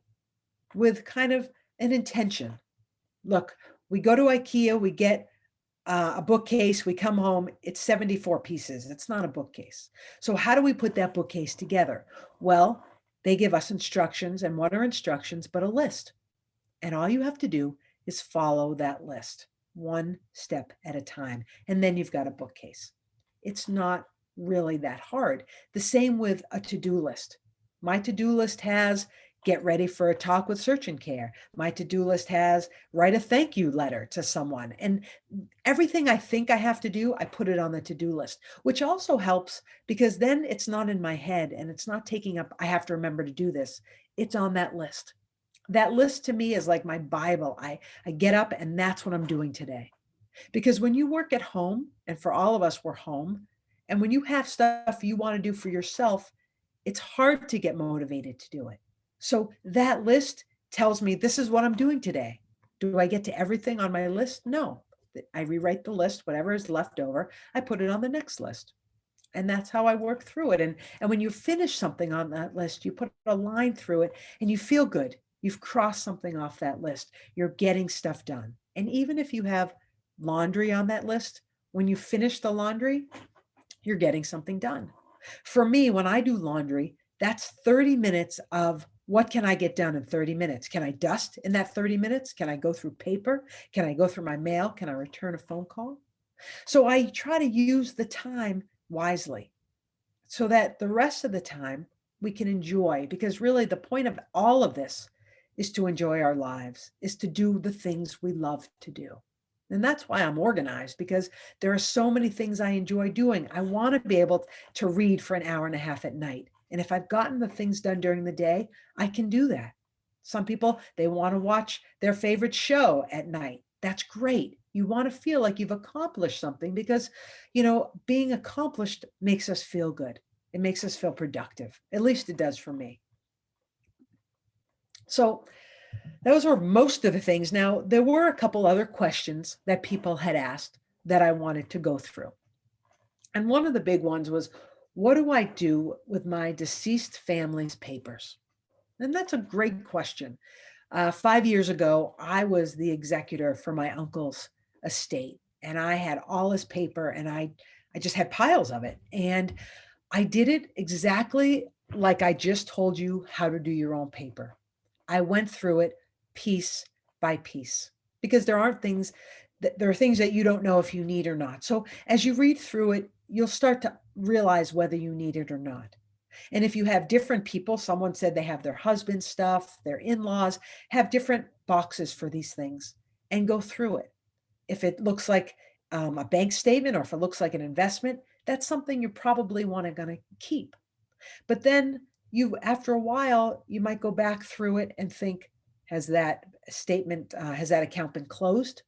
Speaker 2: with kind of an intention. Look, we go to IKEA, we get a bookcase, we come home, it's 74 pieces. It's not a bookcase. So, how do we put that bookcase together? Well, they give us instructions, and what are instructions but a list? And all you have to do is follow that list one step at a time. And then you've got a bookcase. It's not really that hard. The same with a to do list. My to do list has get ready for a talk with Search and Care. My to do list has write a thank you letter to someone. And everything I think I have to do, I put it on the to do list, which also helps because then it's not in my head and it's not taking up, I have to remember to do this. It's on that list. That list to me is like my Bible. I get up and that's what I'm doing today. Because when you work at home, and for all of us, we're home, and when you have stuff you want to do for yourself, it's hard to get motivated to do it. So that list tells me this is what I'm doing today. Do I get to everything on my list? No. I rewrite the list, whatever is left over, I put it on the next list. And that's how I work through it. And when you finish something on that list, you put a line through it and you feel good. You've crossed something off that list. You're getting stuff done. And even if you have laundry on that list, when you finish the laundry, you're getting something done. For me, when I do laundry, that's 30 minutes of what can I get done in 30 minutes? Can I dust in that 30 minutes? Can I go through paper? Can I go through my mail? Can I return a phone call? So I try to use the time wisely so that the rest of the time we can enjoy, because really the point of all of this is to enjoy our lives, is to do the things we love to do. And that's why I'm organized, because there are so many things I enjoy doing. I want to be able to read for an hour and a half at night. And if I've gotten the things done during the day, I can do that. Some people, they want to watch their favorite show at night. That's great. You want to feel like you've accomplished something because, being accomplished makes us feel good. It makes us feel productive. At least it does for me. So those were most of the things. Now, there were a couple other questions that people had asked that I wanted to go through. And one of the big ones was, what do I do with my deceased family's papers? And that's a great question. 5 years ago, I was the executor for my uncle's estate, and I had all his paper, and I just had piles of it. And I did it exactly like I just told you how to do your own paper. I went through it piece by piece because there are things that you don't know if you need or not. So as you read through it, you'll start to realize whether you need it or not. And if you have different people, someone said they have their husband's stuff, their in-laws, have different boxes for these things and go through it. If it looks like a bank statement or if it looks like an investment, that's something you probably want to keep. But then after a while, you might go back through it and think, has that has that account been closed?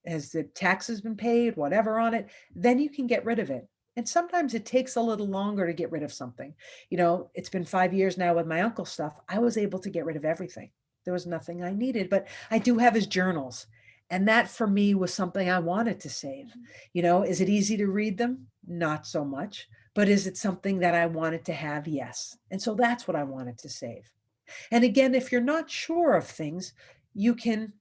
Speaker 2: Has the taxes been paid, whatever on it? Then you can get rid of it. And sometimes it takes a little longer to get rid of something. It's been 5 years now with my uncle's stuff. I was able to get rid of everything. There was nothing I needed, but I do have his journals. And that for me was something I wanted to save. Is it easy to read them? Not so much. But is it something that I wanted to have? Yes. And so that's what I wanted to save. And again, if you're not sure of things, you can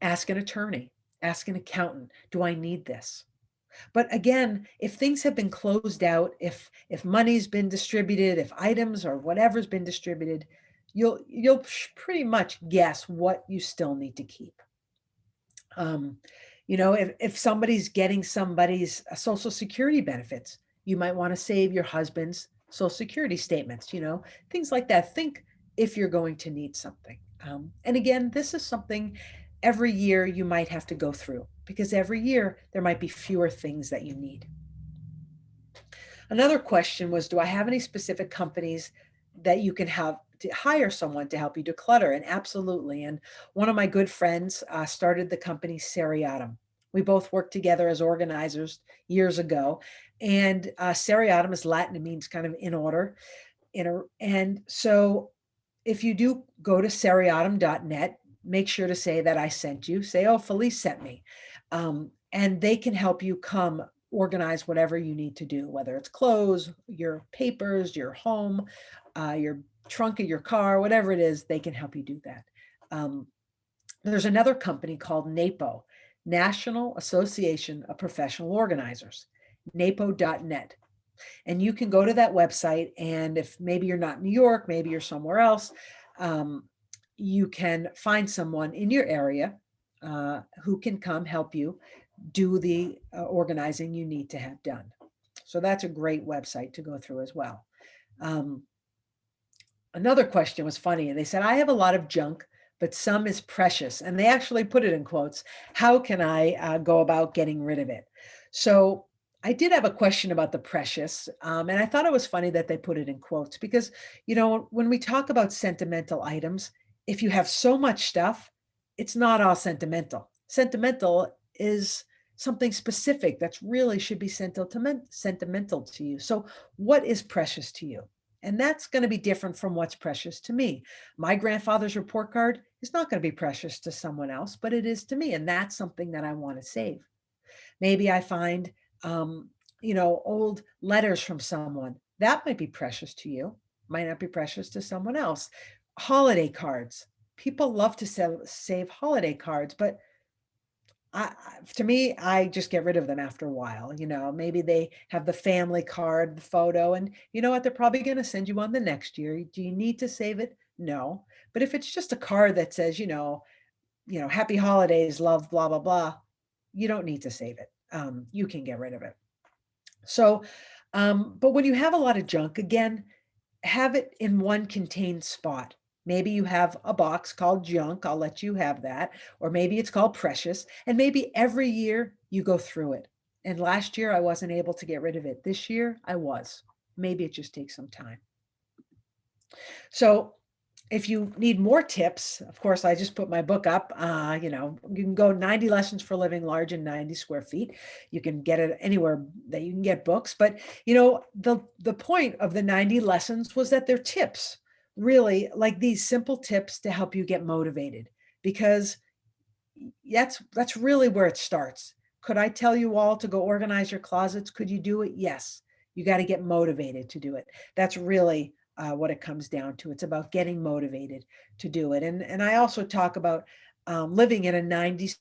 Speaker 2: ask an attorney, ask an accountant, do I need this? But again, if things have been closed out, if money's been distributed, if items or whatever's been distributed, you'll pretty much guess what you still need to keep. If somebody's getting somebody's social security benefits, you might want to save your husband's social security statements, things like that. Think if you're going to need something. And again, this is something every year you might have to go through, because every year there might be fewer things that you need. Another question was, do I have any specific companies that you can have to hire someone to help you declutter? And absolutely. And one of my good friends started the company Seriatim. We both worked together as organizers years ago. And Seriatim is Latin. It means kind of in order. And so if you do go to seriatim.net, make sure to say that I sent you. Say, oh, Felice sent me. And they can help you organize whatever you need to do, whether it's clothes, your papers, your home, your trunk of your car, whatever it is, they can help you do that. There's another company called NAPO, National Association of Professional Organizers, napo.net. And you can go to that website, and if maybe you're not in New York, maybe you're somewhere else, you can find someone in your area who can come help you do the organizing you need to have done. So that's a great website to go through as well. Another question was funny. They said, I have a lot of junk, but some is precious. And they actually put it in quotes. How can I go about getting rid of it? So I did have a question about the precious. And I thought it was funny that they put it in quotes because, when we talk about sentimental items, if you have so much stuff, it's not all sentimental. Sentimental is something specific that's really should be sentimental to you. So what is precious to you? And that's going to be different from what's precious to me. My grandfather's report card is not going to be precious to someone else, but it is to me. And that's something that I want to save. Maybe I find, old letters from someone. That might be precious to you, might not be precious to someone else. Holiday cards. People love to save holiday cards, but to me, I just get rid of them after a while. Maybe they have the family card, the photo, and you know what? They're probably going to send you one the next year. Do you need to save it? No. But if it's just a card that says, happy holidays, love, blah, blah, blah, you don't need to save it. You can get rid of it. So, but when you have a lot of junk, again, have it in one contained spot. Maybe you have a box called junk. I'll let you have that. Or maybe it's called precious. And maybe every year you go through it. And last year I wasn't able to get rid of it. This year I was. Maybe it just takes some time. So if you need more tips, of course, I just put my book up. You can go 90 Lessons for Living Large in 90 Square Feet. You can get it anywhere that you can get books. But, the point of the 90 lessons was that they're tips, really like these simple tips to help you get motivated, because that's really where it starts. Could I tell you all to go organize your closets? Could you do it? Yes. You got to get motivated to do it. That's really what it comes down to. It's about getting motivated to do it. And I also talk about living in a 90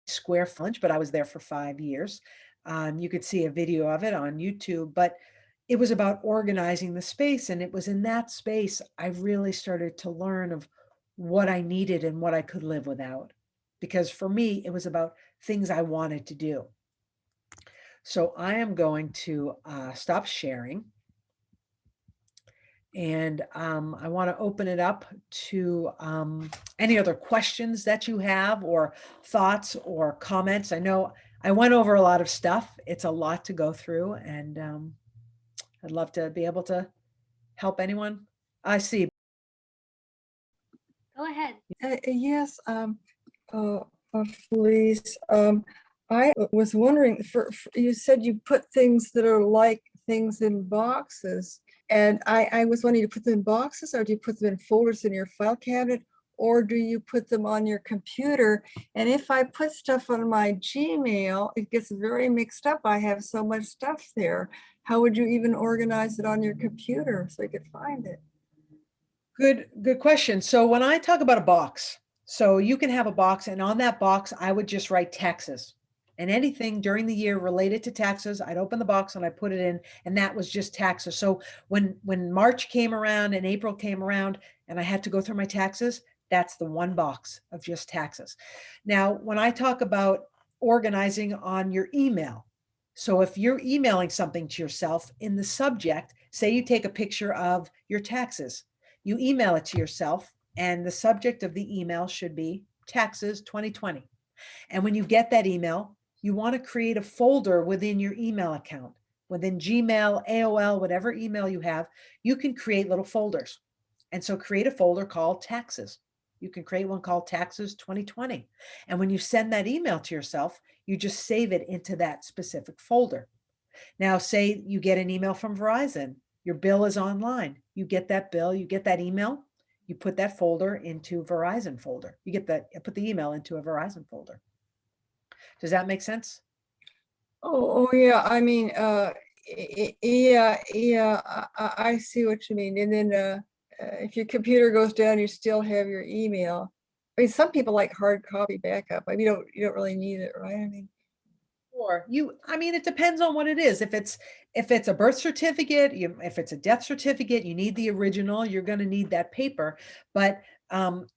Speaker 2: square foot, but I was there for 5 years. You could see a video of it on YouTube, but it was about organizing the space. And it was in that space I really started to learn of what I needed and what I could live without. Because for me, it was about things I wanted to do. So I am going to stop sharing. And I want to open it up to any other questions that you have or thoughts or comments. I know I went over a lot of stuff. It's a lot to go through, and I'd love to be able to help anyone I see.
Speaker 1: Go ahead.
Speaker 3: Yes, uh, Felice, I was wondering, you said you put things that are like things in boxes, and I was wondering, you put them in boxes, or do you put them in folders in your file cabinet, or do you put them on your computer? And if I put stuff on my Gmail, it gets very mixed up. I have so much stuff there. How would you even organize it on your computer so you could find it?
Speaker 2: Good question. So when I talk about a box, so you can have a box, and on that box, I would just write taxes. And anything during the year related to taxes, I'd open the box and I put it in, and that was just taxes. So when March came around and April came around and I had to go through my taxes, that's the one box of just taxes. Now, when I talk about organizing on your email, so if you're emailing something to yourself, in the subject, say you take a picture of your taxes, you email it to yourself, and the subject of the email should be taxes 2020. And when you get that email, you want to create a folder within your email account. Within Gmail, AOL, whatever email you have, you can create little folders. And so create a folder called taxes. You can create one called taxes 2020. And when you send that email to yourself, you just save it into that specific folder. Now, say you get an email from Verizon, your bill is online. You get that bill, you get that email, you put that folder into Verizon folder. You get that, put the email into a Verizon folder. Does that make sense?
Speaker 3: Oh, yeah. I mean, yeah, I see what you mean. And then if your computer goes down, you still have your email. I mean, some people like hard copy backup. I mean, you don't really need it, right? I mean,
Speaker 2: Or I mean, it depends on what it is. If it's a birth certificate, if it's a death certificate, you need the original, you're going to need that paper. But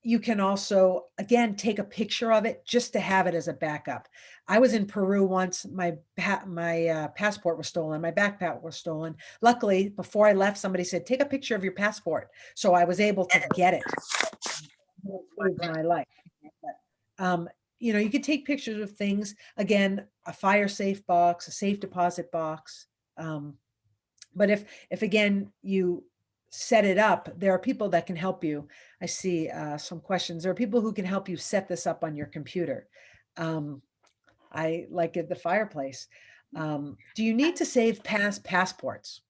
Speaker 2: you can also, again, take a picture of it just to have it as a backup. I was in Peru once. My passport was stolen. My backpack was stolen. Luckily, before I left, somebody said, take a picture of your passport. So I was able to get it. It saved my life. But, you could take pictures of things. Again, a fire safe box, a safe deposit box. But if again you set it up, there are people that can help you. I see some questions. There are people who can help you set this up on your computer. I like at the fireplace. Do you need to save past passports?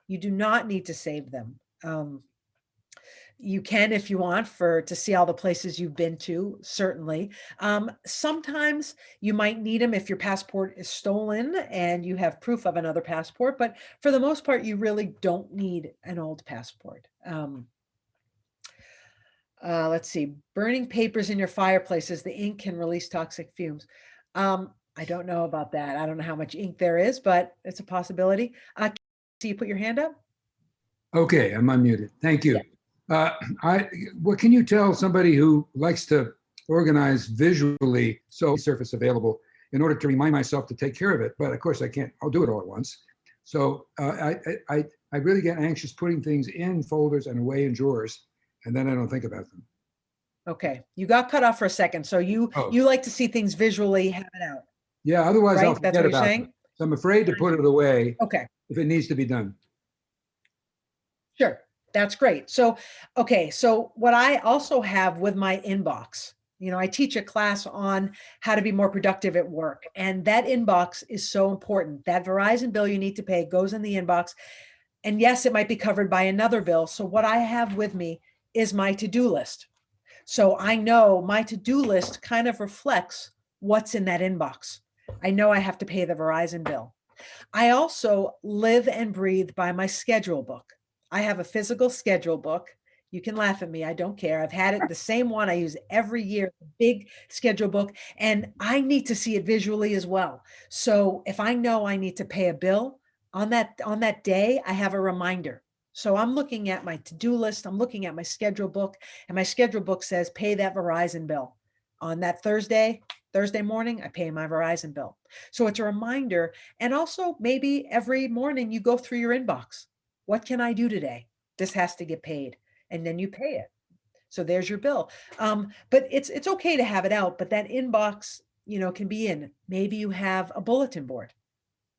Speaker 2: You do not need to save them. You can, if you want, to see all the places you've been to, certainly. Sometimes you might need them if your passport is stolen and you have proof of another passport, but for the most part, you really don't need an old passport. Let's see, burning papers in your fireplaces, the ink can release toxic fumes. I don't know about that. I don't know how much ink there is, but it's a possibility. So you put your hand up?
Speaker 4: Okay, I'm unmuted. Thank you. What can you tell somebody who likes to organize visually surface available in order to remind myself to take care of it? But of course I can't, I'll do it all at once. So I really get anxious putting things in folders and away in drawers, and then I don't think about them.
Speaker 2: Okay, you got cut off for a second. So you like to see things visually, have it out.
Speaker 4: Yeah, otherwise
Speaker 2: right?
Speaker 4: I'll
Speaker 2: That's
Speaker 4: forget
Speaker 2: what you're
Speaker 4: about
Speaker 2: saying?
Speaker 4: them. So I'm afraid to put it away
Speaker 2: Okay,
Speaker 4: if it needs to be done.
Speaker 2: sure. That's great. So, okay, so what I also have with my inbox, I teach a class on how to be more productive at work, and that inbox is so important. That Verizon bill you need to pay goes in the inbox. And yes, it might be covered by another bill. So what I have with me is my to-do list. So I know my to-do list kind of reflects what's in that inbox. I know I have to pay the Verizon bill. I also live and breathe by my schedule book. I have a physical schedule book. You can laugh at me. I don't care. I've had it, the same one I use every year, big schedule book, and I need to see it visually as well. So if I know I need to pay a bill on that day, I have a reminder. So I'm looking at my to-do list. I'm looking at my schedule book, and my schedule book says pay that Verizon bill. On that Thursday morning, I pay my Verizon bill. So it's a reminder. And also maybe every morning you go through your inbox. What can I do today? This has to get paid. And then you pay it. So there's your bill. But it's okay to have it out, but that inbox can be in. Maybe you have a bulletin board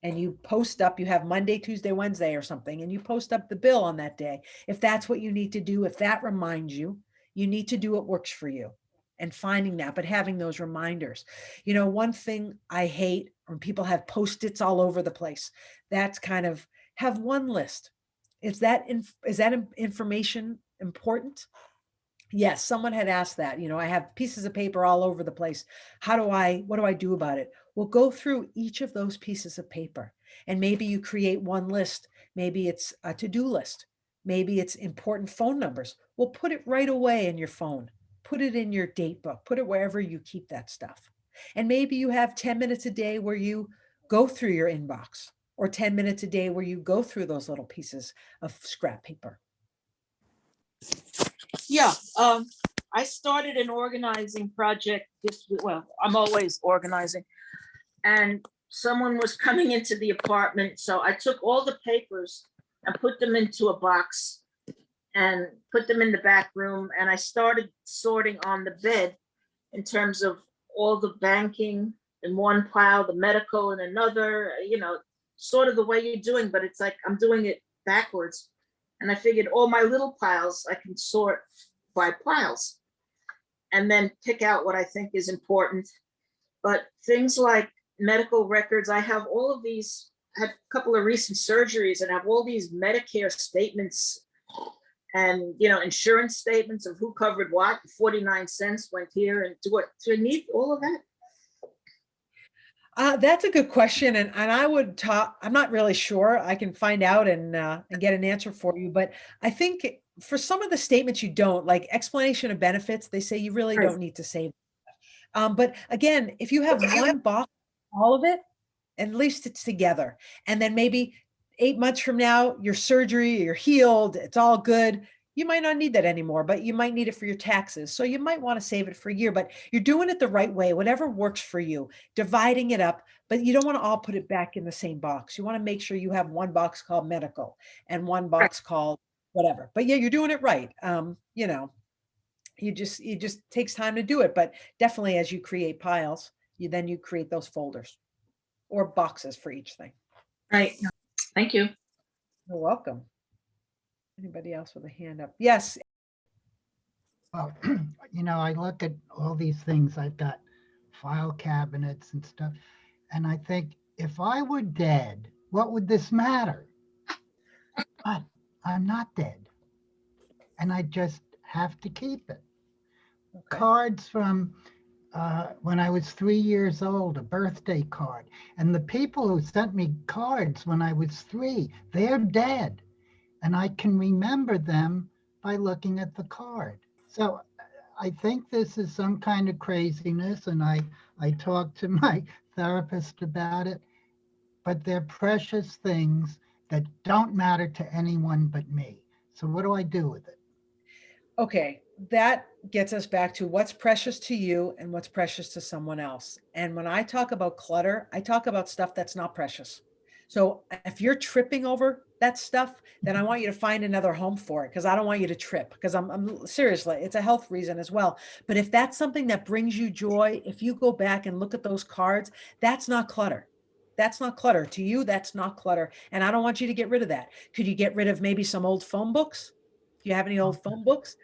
Speaker 2: and you post up, you have Monday, Tuesday, Wednesday or something, and you post up the bill on that day. If that's what you need to do, if that reminds you, you need to do what works for you and finding that, but having those reminders. One thing I hate when people have Post-its all over the place, that's kind of have one list. Is that information important? Yes, someone had asked that. I have pieces of paper all over the place. What do I do about it? Well, go through each of those pieces of paper and maybe you create one list. Maybe it's a to-do list. Maybe it's important phone numbers. Well, put it right away in your phone. Put it in your date book. Put it wherever you keep that stuff. And maybe you have 10 minutes a day where you go through your inbox, or 10 minutes a day where you go through those little pieces of scrap paper.
Speaker 5: Yeah, I started an organizing project I'm always organizing. And someone was coming into the apartment, so I took all the papers and put them into a box and put them in the back room. And I started sorting on the bed in terms of all the banking in one pile, the medical in another, sort of the way you're doing, but it's like I'm doing it backwards. And I figured all my little piles I can sort by piles and then pick out what I think is important. But things like medical records, I have all of these, I had a couple of recent surgeries and I have all these Medicare statements and, insurance statements of who covered what, 49 cents went here and do I need all of that?
Speaker 2: That's a good question. And I would talk, I'm not really sure. I can find out and get an answer for you. But I think for some of the statements you don't, like explanation of benefits, they say you really don't need to save. But again, if you have one box, all of it, at least it's together. And then maybe 8 months from now, your surgery, you're healed, it's all good. You might not need that anymore, but you might need it for your taxes. So you might want to save it for a year, but you're doing it the right way, whatever works for you, dividing it up, but you don't want to all put it back in the same box. You want to make sure you have one box called medical and one box called whatever. But yeah, you're doing it right. It just takes time to do it, but definitely as you create piles, you create those folders or boxes for each thing.
Speaker 5: Right. Thank you.
Speaker 2: You're welcome. Anybody else with a hand up? Yes.
Speaker 6: Well, I look at all these things. I've got file cabinets and stuff. And I think if I were dead, what would this matter? But I'm not dead. And I just have to keep it.
Speaker 2: Okay.
Speaker 6: Cards from when I was 3 years old, a birthday card. And the people who sent me cards when I was 3, they're dead. And I can remember them by looking at the card. So I think this is some kind of craziness, and I talked to my therapist about it, but they're precious things that don't matter to anyone but me. So what do I do with it?
Speaker 2: Okay, that gets us back to what's precious to you and what's precious to someone else. And when I talk about clutter, I talk about stuff that's not precious. So if you're tripping over that stuff, then I want you to find another home for it, because I don't want you to trip, because I'm seriously, it's a health reason as well. But if that's something that brings you joy, if you go back and look at those cards, that's not clutter. That's not clutter. To you, that's not clutter. And I don't want you to get rid of that. Could you get rid of maybe some old phone books? If you have any old phone books,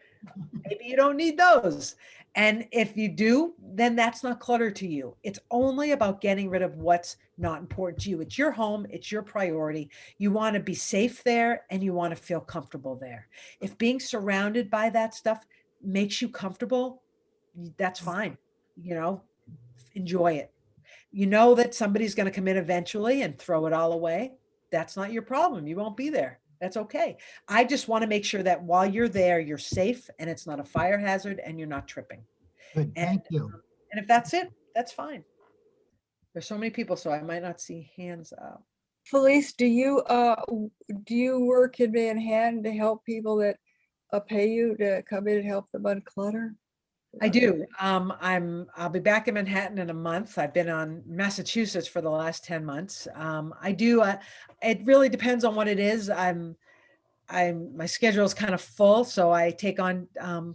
Speaker 2: maybe you don't need those. And if you do, then that's not clutter to you. It's only about getting rid of what's not important to you. It's your home, it's your priority. You want to be safe there and you want to feel comfortable there. If being surrounded by that stuff makes you comfortable, that's fine. Enjoy it. You know that somebody's going to come in eventually and throw it all away. That's not your problem. You won't be there. That's okay. I just want to make sure that while you're there, you're safe and it's not a fire hazard and you're not tripping.
Speaker 6: Good, thank you.
Speaker 2: And if that's it, that's fine. There's so many people, so I might not see hands up.
Speaker 3: Felice, do you work in Manhattan to help people that pay you to come in and help them unclutter?
Speaker 2: I do. I'll be back in Manhattan in a month. I've been on Massachusetts for the last 10 months. I do. It really depends on what it is. My schedule is kind of full, so I take on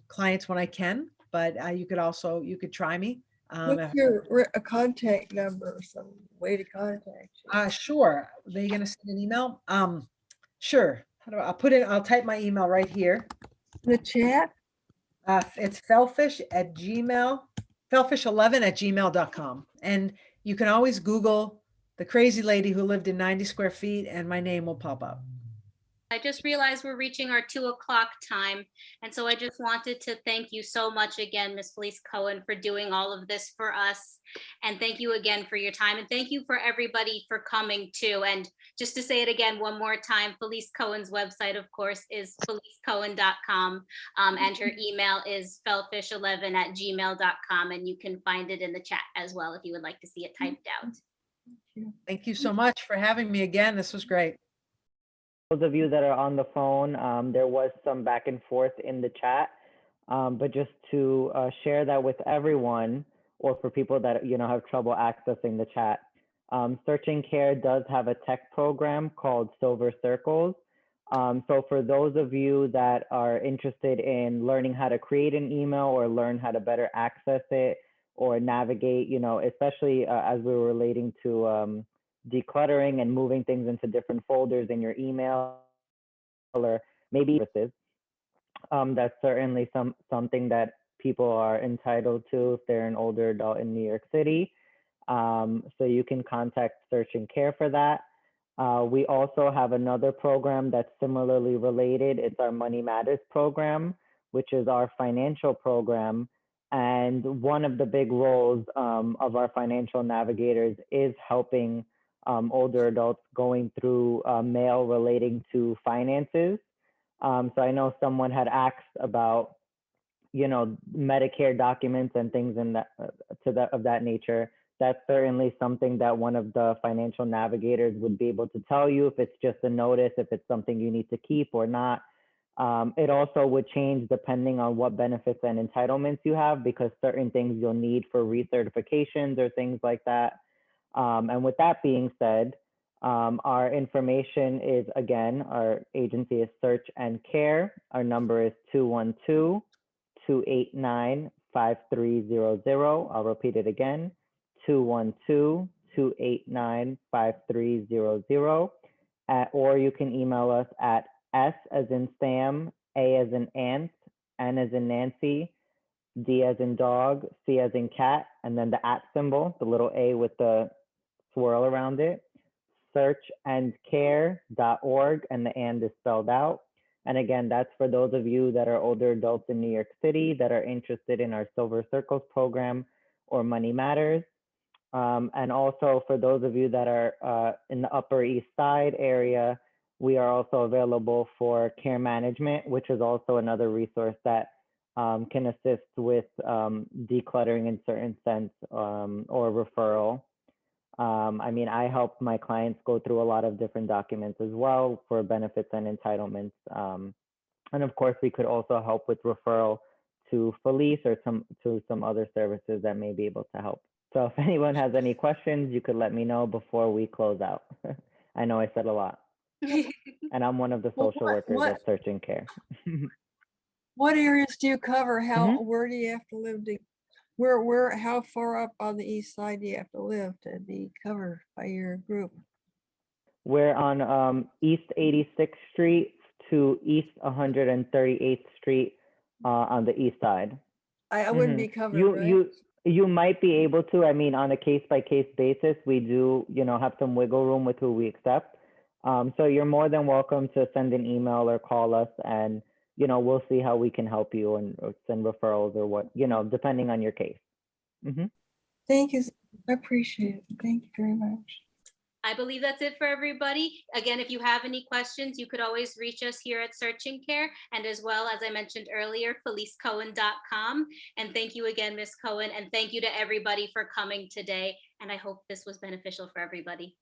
Speaker 2: clients when I can. But you could try me.
Speaker 3: What's your contact number or some way to contact you?
Speaker 2: Sure. Are they going to send an email? Sure. I'll type my email right here.
Speaker 3: The chat?
Speaker 2: It's felfish11@gmail.com. And you can always Google the crazy lady who lived in 90 square feet and my name will pop up.
Speaker 1: I just realized we're reaching our 2 o'clock time. And so I just wanted to thank you so much again, Miss Felice Cohen, for doing all of this for us. And thank you again for your time. And thank you for everybody for coming too. And just to say it again one more time, Felice Cohen's website, of course, is felicecohen.com. And her email is felfish11@gmail.com. And you can find it in the chat as well if you would like to see it typed out.
Speaker 2: Thank you so much for having me again. This was great.
Speaker 7: Those of you that are on the phone, there was some back and forth in the chat, but just to share that with everyone, or for people that have trouble accessing the chat, Searching Care does have a tech program called Silver Circles. So for those of you that are interested in learning how to create an email or learn how to better access it or navigate, especially as we were relating to decluttering and moving things into different folders in your email or maybe services. That's certainly something that people are entitled to if they're an older adult in New York City. So you can contact Searching Care for that. We also have another program that's similarly related. It's our Money Matters program, which is our financial program. And one of the big roles of our financial navigators is helping older adults going through mail relating to finances. So I know someone had asked about, Medicare documents and things in that of that nature. That's certainly something that one of the financial navigators would be able to tell you if it's just a notice, if it's something you need to keep or not. It also would change depending on what benefits and entitlements you have, because certain things you'll need for recertifications or things like that. And with that being said, our information is, again, our agency is Search and Care. Our number is 212-289-5300. I'll repeat it again, 212-289-5300. Or you can email us at S as in Sam, A as in Ant, N as in Nancy, D as in dog, C as in cat, and then the @ symbol, the little A with the swirl around it, searchandcare.org, and the and is spelled out. And again, that's for those of you that are older adults in New York City that are interested in our Silver Circles program or Money Matters. And also for those of you that are in the Upper East Side area, we are also available for care management, which is also another resource that can assist with decluttering in certain sense or referral. I help my clients go through a lot of different documents as well for benefits and entitlements. And of course, we could also help with referral to Felice or to some other services that may be able to help. So if anyone has any questions, you could let me know before we close out. I know I said a lot. And I'm one of the social workers at Searching Care.
Speaker 3: What areas do you cover? Where do you have to live to? How far up on the east side do you have to live to be covered by your group?
Speaker 7: We're on East 86th Street to East 138th Street on the east side.
Speaker 3: I wouldn't be covered, right?
Speaker 7: You might be able to. On a case-by-case basis, we do, have some wiggle room with who we accept. So you're more than welcome to send an email or call us, and we'll see how we can help you and send referrals or what, depending on your case.
Speaker 3: Thank you. I appreciate it. Thank you very much.
Speaker 1: I believe that's it for everybody. Again, if you have any questions, you could always reach us here at Searching Care, and as well, as I mentioned earlier, felicecohen.com. And thank you again, Ms. Cohen, and thank you to everybody for coming today. And I hope this was beneficial for everybody.